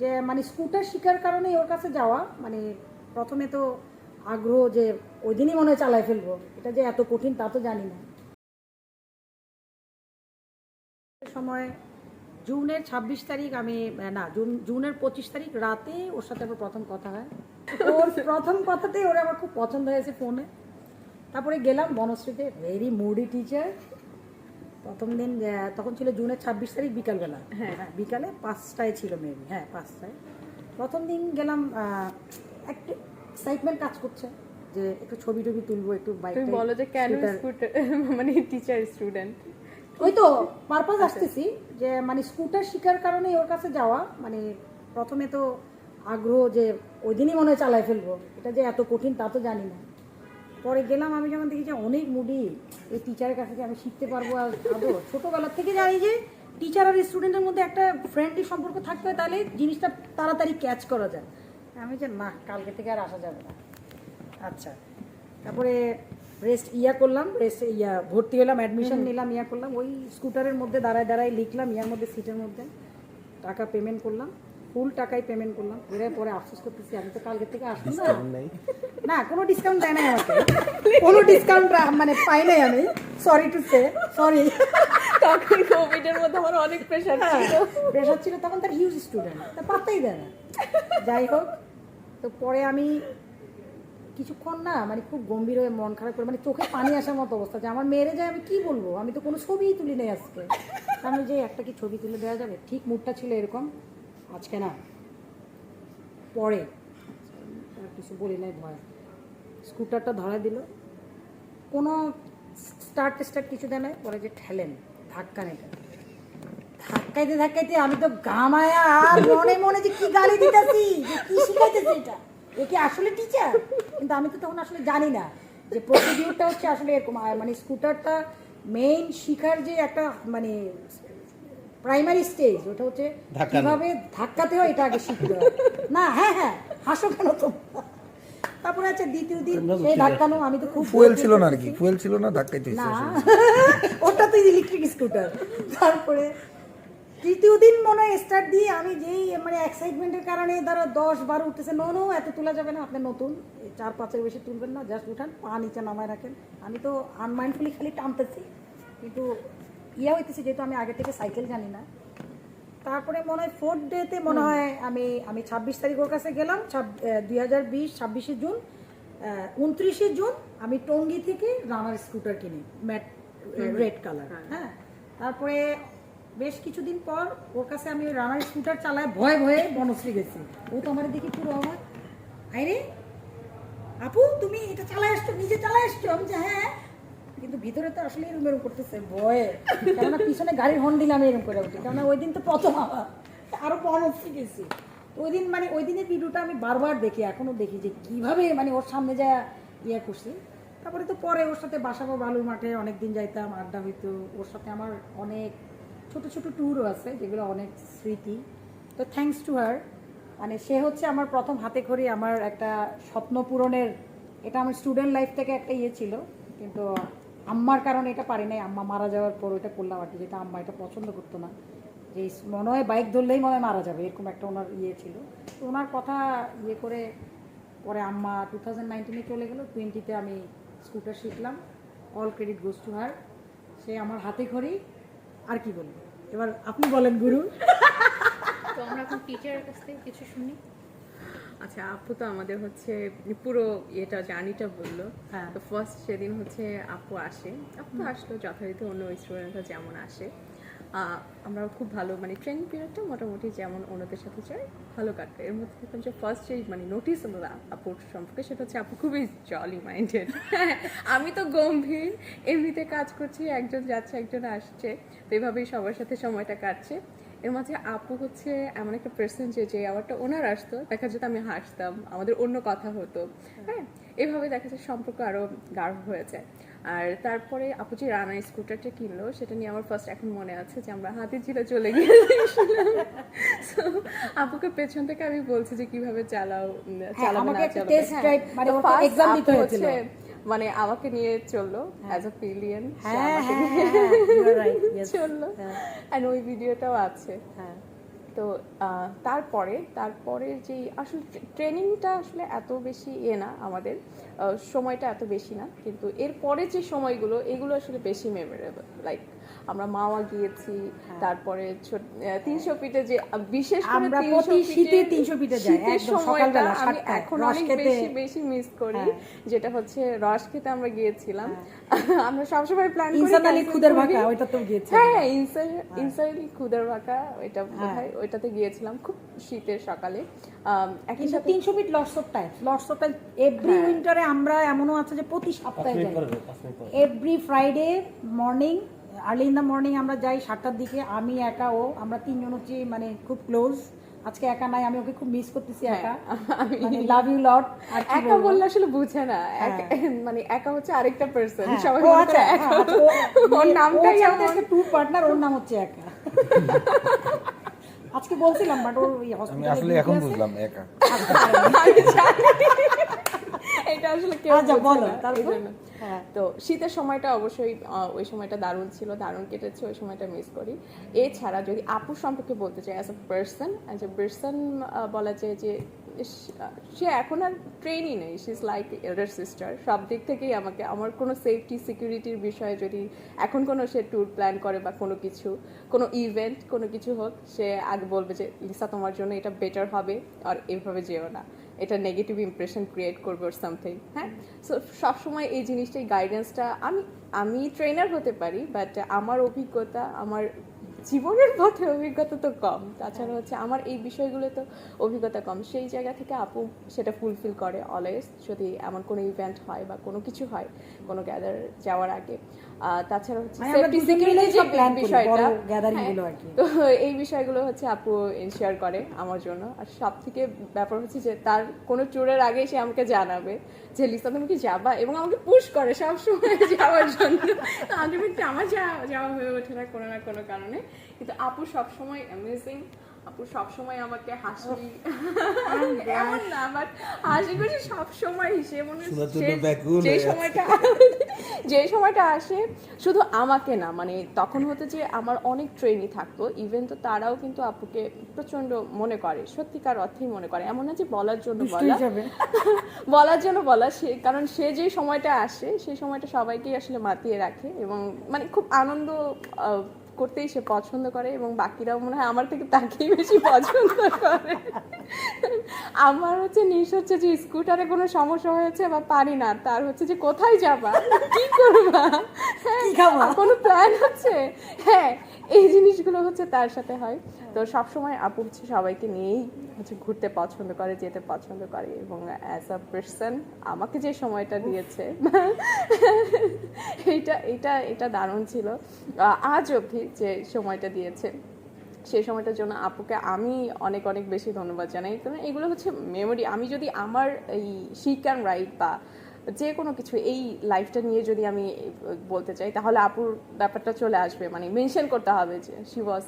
যে মানে স্কুটার শেখার কারণে ওর কাছে যাওয়া, মানে প্রথমে তো আগ্রহ যে ওই দিনই মনে হয় চালায় ফেলবো, এটা যে এত কঠিন তা তো জানি না। সময় জুনের 26 তারিখ আমি না জুনের 25 তারিখ রাতে ওর সাথে আমার প্রথম কথা হয়। ওর প্রথম কথাতেই ওরা আমার খুব পছন্দ হয়েছে ফোনে। তারপরে গেলাম বনশ্রীতে, ভেরি মুডি টিচার। প্রথম দিন তখন ছিল জুনের 26 তারিখ বিকালবেলা, হ্যাঁ বিকালে 5টায় ছিল মেবি, হ্যাঁ 5টায়। প্রথম দিন গেলাম, একটু এক্সাইটমেন্ট কাজ করছে যে একটু ছবি টবি তুলবো, একটু বাইক। তুমি বলো যে কেন স্কুটার মানে টিচার স্টুডেন্ট, ওই তো পারপাস আসতেছি যে মানে স্কুটার শেখার কারণে ওর কাছে যাওয়া, মানে প্রথমে তো আগ্রহ যে ওই দিনই মনে হয় চালায় ফেলবো, এটা যে এত কঠিন তা তো জানি না। পরে গেলাম, আমি যখন দেখি যে অনেক মুডি, এই টিচারের কাছে যে আমি শিখতে পারবো। আর আদৌ ছোটোবেলার থেকে জানি যে টিচার আর স্টুডেন্টের মধ্যে একটা ফ্রেন্ডলি সম্পর্ক থাকতে হয়, তাহলে জিনিসটা তাড়াতাড়ি ক্যাচ করা যায়। আমি যে না, কালকে থেকে আর আসা যাবে না। আচ্ছা, তারপরে করলাম, ভর্তি হলাম, অ্যাডমিশন নিলাম, করলাম ওই স্কুটারের মধ্যে দাঁড়ায় দাঁড়ায় লিখলাম, মধ্যে সিটের মধ্যে টাকা পেমেন্ট করলাম, ফুল টাকাই পেমেন্ট করলাম। এর পরে আফসোস করতেছি আমি তো কালকে থেকে আসবো না, না কোনো ডিসকাউন্ট দেয় নাই আমাকে, কোনো ডিসকাউন্ট মানে পাই নাই আমি, সরি টু সে, সরি। তখন কোভিডের মধ্যে আমার অনেক প্রেশার ছিল তখন, তার হিউজ স্টুডেন্ট, তা পাত্তাই দেয় না। যাই হোক, তো পরে আমি কিছুক্ষণ না মানে খুব গম্ভীর হয়ে মন খারাপ করে, মানে চোখে পানি আসার মতো অবস্থা যে আমার মেয়েরে যায় আমি কি বলবো, আমি তো কোনো ছবিই তুলি নেই আজকে। আমি যে একটা কি ছবি তুলে দেওয়া যাবে, ঠিক মুডটা ছিল এরকম। আজকে না, পরে কিছু বলি নাই, ভয় স্কুটারটা ধরা দিল, কোনো স্টার্ট কিছু দেয় নাই। পরে যে ঠেলেন, ধাক্কা নেই, ধাক্কাইতে ধাক্কাইতে আমি তো গামায়া, আর মনে মনে যে কি গালি দিতেছি, যে কি শিখাইতেছি, এটা এ কি আসলে টিচার? কিন্তু আমি তো তখন আসলে জানি না যে প্রসিডিউরটা হচ্ছে আসলে এরকম, মানে স্কুটারটা মেইন শিখার যে একটা মানে প্রাইমারি স্টেজ, ওটা হচ্ছে কিভাবে ধাক্কাতে হয় এটা আগে শিখতে হয় না। হ্যাঁ হ্যাঁ, হাসো কেন তো? তারপরে আছে দ্বিতীয় দিন সেই ধাক্কানো, আমি তো খুব ফুয়েল ছিল না আর কি, ফুয়েল ছিল না, ধাক্কাইতে না, ওটা তো ইলেকট্রিক স্কুটার। তারপরে তৃতীয় দিন মনে হয় স্টার্ট দিয়ে আমি যেই মানে এক্সাইটমেন্টের কারণে ধরো 10-12 উঠতেছে, নো এটা তোলা যাবে না, আপনি নতুন 4-5-এর বেশি তুলবেন না, জাস্ট উঠান, পা নিচে নামায় রাখেন। আমি তো আনমাইন্ডফুলি খালি টানতেছি, কিন্তু হইতেছি যেহেতু আমি আগে থেকে সাইকেল জানি না। তারপরে মনে হয় 4th ডেতে মনে হয় আমি 26 তারিখ ওর কাছে গেলাম, 2020 26শে জুন। 29শে জুন আমি টঙ্গী থেকে রানার স্কুটার কিনি, ম্যাট রেড কালার। হ্যাঁ, তারপরে বেশ কিছুদিন পর ওর কাছে আমি রানার স্কুটার চালায় ভয়ে ভয়ে বনশ্রী গেছি। ও তো আমার দেখি পুরো আমার, আরে আপু তুমি এটা চালায় আসছো, নিজে চালায় আসছো? আমি যে হ্যাঁ, কিন্তু ভিতরে তো আসলে এরকম এরকম করতেছে ভয়ে, কেননা পিছনে গাড়ির হর্ন দিলে আমি এরকম করে উঠি, কেননা ওই দিন তো প্রথম আমার আরো বনশ্রী গেছি। তো ওই দিন মানে ওই দিনের ভিডিওটা আমি বারবার দেখি, এখনো দেখি যে কিভাবে মানে ওর সামনে যা করছি। তারপরে তো পরে ওর সাথে বাসাবো বালুর মাঠে অনেক দিন যাইতাম, আড্ডা হইতো, ওর সাথে আমার অনেক ছোট ছোট ট্যুরও আছে যেগুলো অনেক স্মৃতি। তো থ্যাঙ্কস টু হার, মানে সে হচ্ছে আমার প্রথম হাতে খড়ি, আমার একটা স্বপ্ন পূরণের, এটা আমার স্টুডেন্ট লাইফ থেকে একটা ছিল, কিন্তু আম্মার কারণে এটা পারি নাই। আম্মা মারা যাওয়ার পর ওটা করলাম আর কি, যেটা আম্মা এটা পছন্দ করতো না, যে মনে হয় বাইক ধরলেই মনে হয় মারা যাবে, এরকম একটা ওনার ছিল। তো ওনার কথা করে পরে আম্মা 2019-এ চলে গেল, 20-তে আমি স্কুটার শিখলাম। All credit goes to her, সে আমার হাতে খড়ি। আর কি বলবো, এবার আপনি বলেন গুরু। তো আমরা এখন টিচারের কাছ থেকে কিছু শুনি। আচ্ছা, আপু তো আমাদের হচ্ছে পুরো জার্নিটা বললো। হ্যাঁ। তো ফার্স্ট সেদিন হচ্ছে আপু তো আসলো যথারীতি অন্য স্টুডেন্টরা যেমন আসে। আমরা খুব ভালো মানে ট্রেনিং পিরিয়ডটা মোটামুটি যেমন অন্যদের সাথে চাই ভালো কাটবে। এর মধ্যে দেখলাম যে ফার্স্ট যে মানে নোটিস আপুর সম্পর্কে সেটা হচ্ছে আপু খুবই জলি মাইন্ডেড। আমি তো গম্ভীর, এমনিতে কাজ করছি, একজন যাচ্ছে একজন আসছে, তো এইভাবেই সবার সাথে সময়টা কাটছে। এর মাঝে আপু হচ্ছে এমন একটা পার্সন যে আওয়ারটা ওনার আসতো, দেখা যেত আমি হাসতাম, আমাদের অন্য কথা হতো। হ্যাঁ, এভাবে দেখা যায় সম্পর্ক আরও গাঢ় হয়ে যায়। আর তারপরে আপু যে রানার স্কুটারটা কিনলো সেটা নিয়ে আমার ফার্স্ট এখন মনে আছে যে আমরা হাতিঝিলে চলে গিয়েছিলাম। সো আপুকে পেছন থেকে আমি বলছি যে কিভাবে চালাবে না চালাবে, মানে আমাকে নিয়ে চললো অ্যাজ আ পিলিয়ন চললো। এন্ড ওই ভিডিওটাও আছে। তো তারপরে যে আসলে ট্রেনিংটা আসলে এত বেশি না আমাদের, সময়টা এত বেশি না, কিন্তু এরপরে যে সময়গুলো এগুলো আসলে বেশি মেমোরেবল। লাইক আমরা মাওয়া গিয়েছি, তারপরে 300 ফিটে যে বিশেষ করে আমরা 300 প্রতি শীতে ফিটের 300 ফিটে যাই, শীতের একদম সময়টা সকালবেলা আমি 7টায় এখন রস অনেক খেতে। বেশি মিস করি, হ্যাঁ। যেটা হচ্ছে রস খেতে আমরা গিয়েছিলাম। আমরা সবসময় প্ল্যান করি ইনসান আলী cancel খুদের করি। ভাকা ওইটা তো গিয়েছি। হ্যাঁ, ইনসান আলী খুদের ভাকা ওইটা বোধহয় ওইটাতে গিয়েছিলাম খুব শীতের সকালে। একই কিন্তু সাথে 300 feet lots of time every উইন্টারে আমরা এমনও আছে যে প্রতি সপ্তাহে যাই, every Friday morning early in the morning আমরা যাই 7টার দিকে। আমি একা আমরা তিনজন হচ্ছি মানে খুব ক্লোজ। আজকে একা নাই, আমি ওকে খুব মিস করতেছি একা, মানে লাভ ইউ লট। আর কি একা বলবো? বললে আসলে বুঝে না, মানে একা হচ্ছে আরেকটা পার্সন, হ্যাঁ, সবাই ও মনে আচ্ছা, করে হ্যাঁ, একা। আচ্ছা, ওর নামটাই ও এমন। একটা টু পার্টনার, ওর নাম হচ্ছে একা। আজকে বলছিলাম বাট ওর আমি হসপিটালে আসলে এখন বুঝলাম একা। এটা আসলে কেউ আচ্ছা, বোঝে বলো, না, তারপর? এই জন্য। তো শীতের সময়টা অবশ্যই ওই সময়টা দারুণ ছিল, দারুণ কেটেছে, ওই সময়টা মিস করি। এছাড়া যদি আপুর সম্পর্কে বলতে চাই, অ্যাজ এ পার্সন বলা যায় যে সে এখন আর ট্রেনই নেই, she is like elder sister. সব দিক থেকেই আমার কোনো সেফটি সিকিউরিটির বিষয়ে যদি এখন কোনো সে ট্যুর প্ল্যান করে বা কোনো ইভেন্ট কোনো কিছু হোক, সে আগে বলবে যে লিসা তোমার জন্য এটা বেটার হবে, আর এভাবে যেও না, এটা নেগেটিভ ইমপ্রেশন ক্রিয়েট করবে ওর সামথিং। হ্যাঁ, সো সবসময় এই জিনিসটাই গাইডেন্সটা, আমি ট্রেনার হতে পারি, বাট আমার অভিজ্ঞতা, আমার জীবনের পথে অভিজ্ঞতা তো কম, তাছাড়া হচ্ছে আমার এই বিষয়গুলো তো অভিজ্ঞতা কম। সেই জায়গা থেকে আপু সেটা ফুলফিল করে অলওয়েজ, যদি এমন কোনো ইভেন্ট হয় বা কোনো কিছু হয় কোনো গ্যাদার যাওয়ার আগে। তাছাড়া হচ্ছে মানে আমরা সেফটি দুজন সিকিউরিটি মিলেই যে সব plan করি, বিষয়টা, বড় gathering গুলো আর কি। তো এই বিষয়গুলো হচ্ছে আপু এনশিওর করে আমার জন্য। আর সব থেকে ব্যাপার হচ্ছে যে তার কোনো ট্যুরের আগে সে আমাকে জানাবে যে লিসা তুমি কি যাবা, এবং আমাকে পুশ করে সবসময় যাওয়ার জন্য। আলটিমেটলি আমার যাওয়া হয়ে ওঠে না কোনো না কোনো কারণে, কিন্তু আপু সবসময় অ্যামেজিং। আপু সবসময় আমাকে হাসি, এমন না বাট হাসি খুশি সবসময়, সে মনে যে সময়টা আসে শুধু আমাকে না, মানে তখন হতে যে আমার অনেক ট্রেনই থাকতো ইভেন, তো তারাও কিন্তু আপুকে প্রচন্ড মনে করে, সত্যিকার অর্থেই মনে করে। এমন না যে বলার জন্য বলা, সে কারণ সে যে সময়টা আসে সেই সময়টা সবাইকেই আসলে মাতিয়ে রাখে, এবং মানে খুব আনন্দ করতেই সে পছন্দ করে, এবং বাকিরাও মনে হয় আমার থেকে তাকেই বেশি পছন্দ করে। আমার হচ্ছে হচ্ছে যে স্কুটারে কোনো সমস্যা হয়েছে বা পারি না, তার হচ্ছে যে কোথায় যাবা, কি করবা, কোনো প্ল্যান হচ্ছে, হ্যাঁ এই জিনিসগুলো হচ্ছে তার সাথে হয়। তো সবসময় আপু হচ্ছে সবাইকে নিয়েই হচ্ছে ঘুরতে পছন্দ করে, যেতে পছন্দ করে, এবং অ্যাজ আ পার্সন আমাকে যে সময়টা দিয়েছে এটা দারুণ ছিল। আজ অবধি যে সময়টা দিয়েছে সেই সময়টার জন্য আপুকে আমি অনেক অনেক বেশি ধন্যবাদ জানাই। কারণ এগুলো হচ্ছে মেমোরি। আমি যদি আমার এই শি ক্যান রাইট বা যে কোনো কিছু এই লাইফটা নিয়ে যদি আমি বলতে চাই, তাহলে আপুর ব্যাপারটা চলে আসবে, মানে মেনশন করতে হবে যে শি ওয়াজ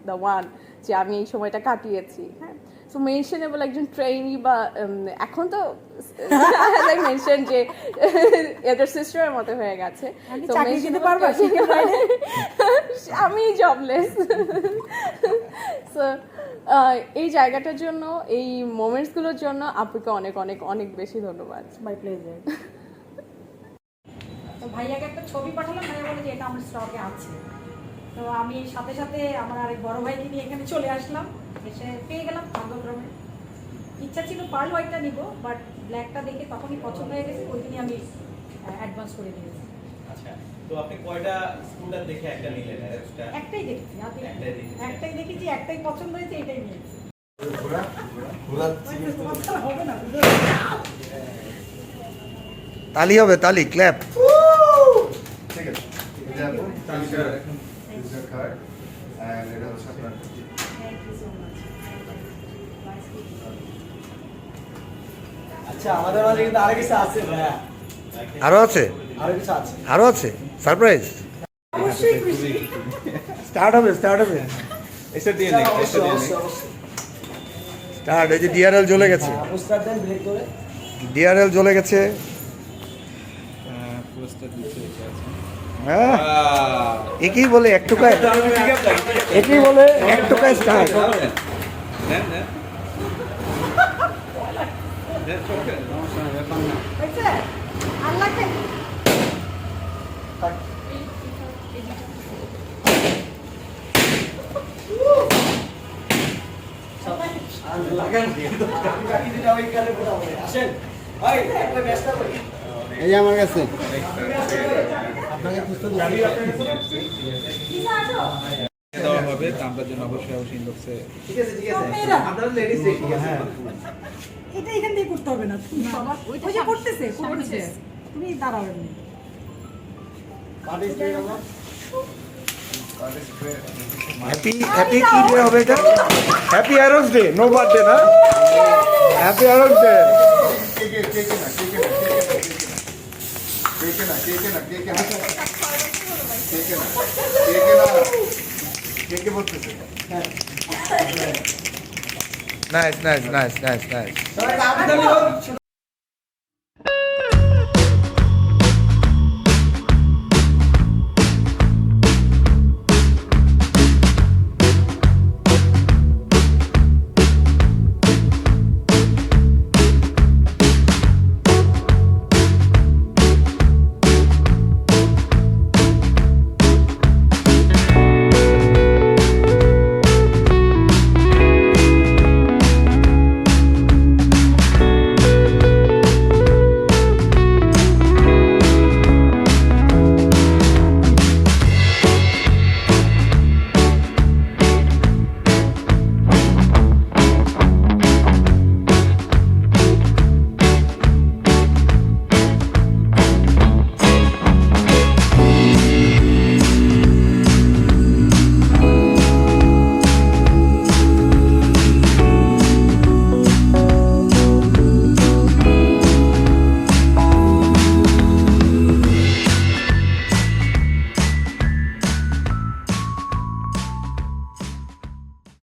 দ্য ওয়ান, যে আমি এই সময়টা কাটিয়েছি। হ্যাঁ, সো মেনশনেবল একজন ট্রেনি, বা এখন তো মেনশন যে এদের সিস্টারের মতো হয়ে গেছে, আমি জবলেস। সো এই জায়গাটার জন্য, এই মোমেন্টসগুলোর জন্য আপুকে অনেক অনেক অনেক বেশি ধন্যবাদ। My pleasure. তো ভাইয়াকে একটা ছবি পাঠালাম, ভাইয়া বলে যে এটা আমার স্টকে আছে। তো আমি সাথে সাথে আমার আরেক বড় ভাইকে নিয়ে এখানে চলে আসলাম, এসে পেয়ে গেলাম ভাগ্যক্রমে। ইচ্ছা ছিল পার্ল হোয়াইটটা নিব, বাট ব্ল্যাকটা দেখে তখনই পছন্দ হয়ে গেছে, ওই দিনই আমি অ্যাডভান্স করে দিয়েছি। আচ্ছা, তো আপনি কয়টা স্কুটার দেখে একটা নিলেন? একটাই দেখেছি, একটাই দেখেছি, একটাই পছন্দ হয়েছে, এটাই নিয়েছি। হবে না, তালি হবে, তালি, ক্ল্যাপ। ঠিক আছে, এটা আপনি ইউজার কার্ড এন্ড এটা হচ্ছে আপনার। Thank you so much. আচ্ছা, আমাদের মাঝে কিন্তু আরো কিছু আছে ভাইয়া, আরো আছে, আরো আছে সারপ্রাইজ। অবশ্যই খুশি। স্টার্ট হবে এসে দিয়ে নেই, এসে দিয়ে নেই। স্টার্ট। এই যে ডিআরএল জ্বলে গেছে, পোস্টার দেন ব্রেক করে। ডিআরএল জ্বলে গেছে। হ্যাঁ একই বলে এক টুকায়, একই বলে এক টুকায় স্টার্ট। হয়েছে? আল্লাহ খাই। আসেন ভাই একটা ব্যস্ত করি এই যে আমার কাছে দেওয়া হবে তা আমরা জন্য অবশ্যই অবশ্যই ইনবক্সে ঠিক আছে ঠিক আছে মেয়েরা। আপনারা লেডিস ঠিক আছে হ্যাঁ এটা এখান দিয়ে করতে হবে না, তুমি সবার ওই যে করতেছে করতেছে, তুমি দাঁড়াও এমনি। পার্টি স্প্রে আমরা হ্যাপি হ্যাপি কি ডে হবে এটা? Happy arrows day, no birthday না, happy arrows day. Nice nice nice nice nice. সবাই আবেদন